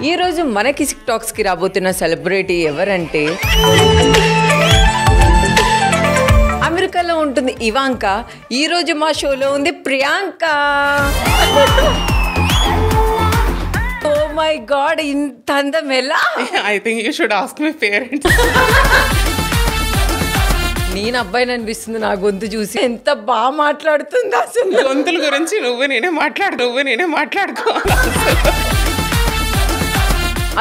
ఈ రోజు మనకి టాక్స్ కి రాబోతున్న సెలబ్రిటీ ఎవరంటే అమెరికాలో ఉంటుంది ఇవాంకా. ఈ రోజు మా షోలో ఉంది ప్రియాంక. ఓ మై గాడ్, ఇంత అందం ఎలా? I think you should ask my parents. నేను అబ్బాయిని అనిపిస్తుంది నా గొంతు చూసి. ఎంత బాగా మాట్లాడుతుంది అసలు. గొంతుల గురించి నువ్వు నేనే మాట్లాడుకోవాలి.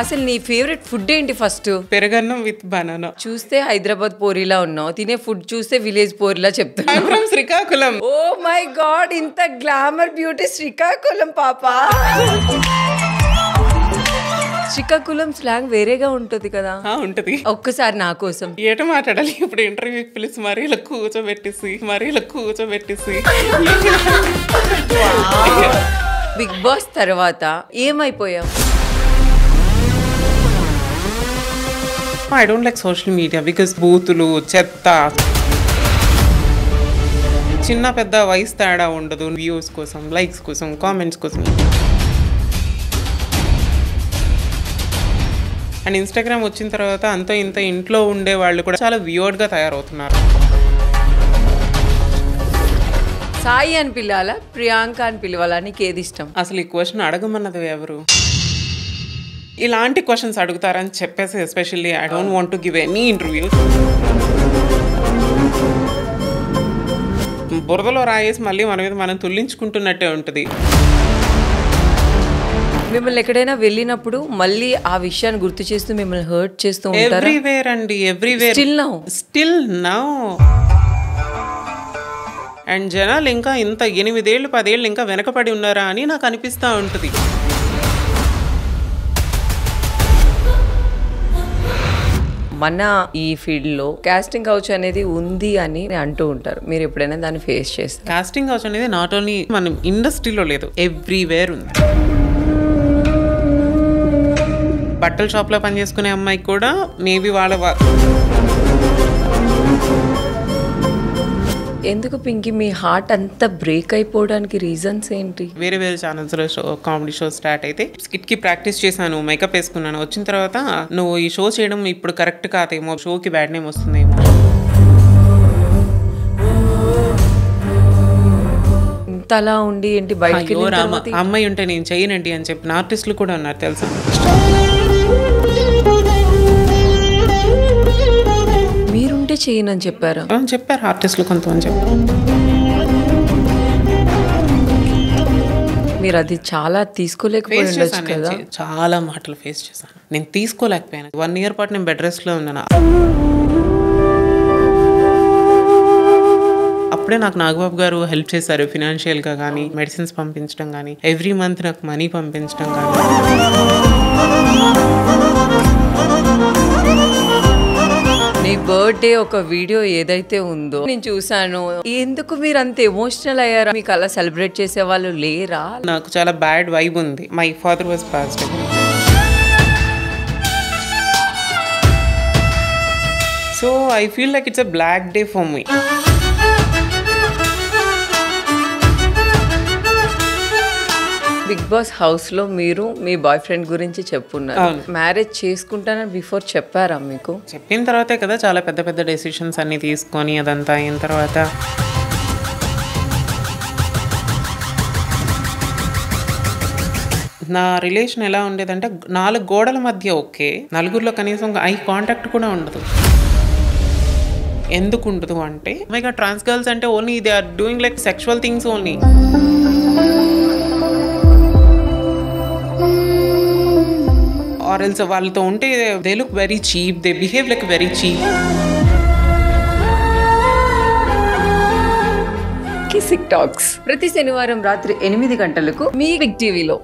అసలు నీ ఫేవరెట్ ఫుడ్ ఏంటి? ఫస్ట్ పెరుగన్నం విత్ బనానా. చూస్తే హైదరాబాద్ పోరిలా ఉన్నావు, తినే ఫుడ్ చూస్తే విలేజ్ పోరిలా చెప్తున్నా. From Srikakulam. Oh my god, ఇంత గ్లామర్ బ్యూటీ శ్రీకాకుళం పాపా. శ్రీకాకుళం స్లాంగ్ వేరేగా ఉంటది కదా? ఉంటది. ఒక్కసారి నా కోసం ఏట మాట్లాడాలి ఇప్పుడు? ఇంటర్వ్యూకి పిలిచి మరీ ఇలా కూర్చోబెట్టేసి బిగ్ బాస్ తర్వాత ఏమైపోయావు? I don't like social media because బూతులు, చెత్త, చిన్న పెద్ద వయసు తేడా ఉండదు. వ్యూస్ కోసం, లైక్స్ కోసం, కామెంట్స్ కోసం. అండ్ ఇన్స్టాగ్రామ్ వచ్చిన తర్వాత అంత ఇంత ఇంట్లో ఉండే వాళ్ళు కూడా చాలా వియర్డ్గా తయారవుతున్నారు. సాయి అని పిలవాలా, ప్రియాంక అని పిలవాలా? నీకు ఏది ఇష్టం? అసలు ఈ క్వశ్చన్ అడగమన్నది ఎవరు? ఇలాంటి క్వశ్చన్స్ అడుగుతారని చెప్పేసి especially I don't want to give any interviews. బురదలో రాయేసి మళ్ళీ మన మీద మనం తుల్లించుకుంటున్నట్టే ఉంటుంది. మిమ్మల్ని ఎక్కడైనా వెళ్ళినప్పుడు మళ్ళీ ఆ విషయాన్ని గుర్తు చేస్తూ మిమ్మల్ని హర్ట్ చేస్తూ ఉంటారా? ఎవ్రీవేర్ అండి, ఎవ్రీవేర్. Still now. అండ్ జనాలు ఇంకా ఇంత 8 ఏళ్ళు 10 ఏళ్ళు ఇంకా వెనకపడి ఉన్నారా అని నాకు అనిపిస్తూ ఉంటుంది. మన ఈ ఫీల్డ్ లో కాస్టింగ్ కౌచ్ అనేది ఉంది అని అంటూ ఉంటారు. మీరు ఎప్పుడైనా దాన్ని ఫేస్ చేస్తారు? కాస్టింగ్ కౌచ్ అనేది నాట్ ఓన్లీ మన ఇండస్ట్రీలో లేదు, ఎవ్రీవేర్ ఉంది. బట్టల షాప్లో పనిచేసుకునే అమ్మాయికి కూడా మేబీ వాళ్ళ ఎందుకు పింకీ మీ హార్ట్ అంతా బ్రేక్ అయిపోవడానికి రీజన్స్ ఏంటి? వేరే ఛానల్స్లో కామెడీ షో స్టార్ట్ అయితే స్కిట్కి ప్రాక్టీస్ చేశాను, మేకప్ వేసుకున్నాను. వచ్చిన తర్వాత నువ్వు ఈ షో చేయడం ఇప్పుడు కరెక్ట్ కాదేమో, షోకి బ్యాడ్ నేమ్ వస్తుందేమో. ఇంతలా ఉండి ఏంటి బయటకి అమ్మాయి ఉంటే నేను చేయనండి అని చెప్పిన ఆర్టిస్టులు కూడా ఉన్నారు తెలుసా. మీరుంటే చేయనని చెప్పారు ఆర్టిస్టులు కొంతమంది చెప్పారు. మీరు అది చాలా తీసుకోలేకపోయారు కదా? చాలా మాటలు ఫేస్ చేశాను, నేను తీసుకోలేకపోయాను. 1 year పాటు నేను బెడ్ రెస్ట్ లో ఉన్నాను. అప్పుడే నాకు నాగబాబు గారు హెల్ప్ చేశారు ఫినాన్షియల్ గా కానీ, మెడిసిన్స్ పంపించడం కానీ, ఎవ్రీ మంత్ నాకు మనీ పంపించడం కానీ. నీ బర్త్డే ఒక వీడియో ఏదైతే ఉందో నేను చూసాను. ఎందుకు మీరు అంత ఎమోషనల్ అయ్యారా? మీకు అలా సెలబ్రేట్ చేసే వాళ్ళు లేరా? నాకు చాలా బ్యాడ్ వైబ్ ఉంది. My father was passed. So I feel like it's a black day for me. Bigg Boss house లో మీరు మీ బాయ్ ఫ్రెండ్ గురించి చెప్పున్నారు. మ్యారేజ్ చేసుకుంటానని బిఫోర్ చెప్పారా మీకు? చెప్పిన తర్వాతే కదా చాలా పెద్ద పెద్ద డెసిషన్స్ అన్ని తీసుకొని అదంతా అయిన తర్వాత నా రిలేషన్ ఎలా ఉండేదంటే 4 గోడల మధ్య ఓకే, నలుగురిలో కనీసం ఐ కాంటాక్ట్ కూడా ఉండదు. ఎందుకు ఉండదు అంటే ట్రాన్స్ గర్ల్స్ అంటే only they are doing like sexual things only. Or else వాళ్ళతో ఉంటే they look very cheap, they behave like very cheap. Kissik talks ప్రతి శనివారం రాత్రి 8 గంటలకు మీ బిగ్ టీవీలో.